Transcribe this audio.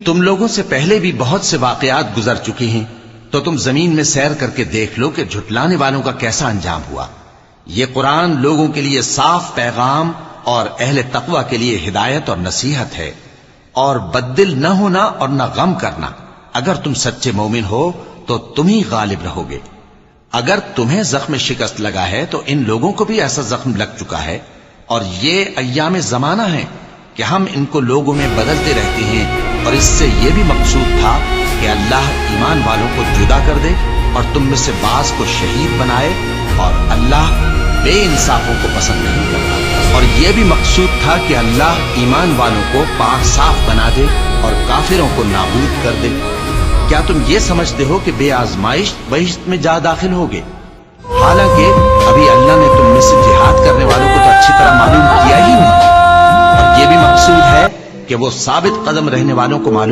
تم لوگوں سے پہلے بھی بہت سے واقعات گزر چکی ہیں، تو تم زمین میں سیر کر کے دیکھ لو کہ جھٹلانے والوں کا کیسا انجام ہوا۔ یہ قرآن لوگوں کے لیے صاف پیغام اور اہل تقوی کے لیے ہدایت اور نصیحت ہے، اور بددل نہ ہونا اور نہ غم کرنا۔ اگر تم سچے مومن ہو تو تم ہی غالب رہو گے۔ اگر تمہیں زخم شکست لگا ہے تو ان لوگوں کو بھی ایسا زخم لگ چکا ہے، اور یہ ایام زمانہ ہے کہ ہم ان کو لوگوں میں بدلتے رہتے ہیں، اور اس سے یہ بھی مقصود تھا کہ اللہ ایمان والوں کو جدا کر دے اور تم میں سے بعض کو شہید بنائے، اور اللہ بے انصافوں کو پسند نہیں کرتا۔ اور یہ بھی مقصود تھا کہ اللہ ایمان والوں کو پاک صاف بنا دے اور کافروں کو نابود کر دے۔ کیا تم یہ سمجھتے ہو کہ بے آزمائش بہشت میں جا داخل ہوگے؟ حالانکہ ابھی اللہ نے تم میں سے جہاد کرنے والوں کو تو اچھی طرح معلوم کیا ہی نہیں، اور یہ بھی مقصود ہے کہ وہ ثابت قدم رہنے والوں کو معلوم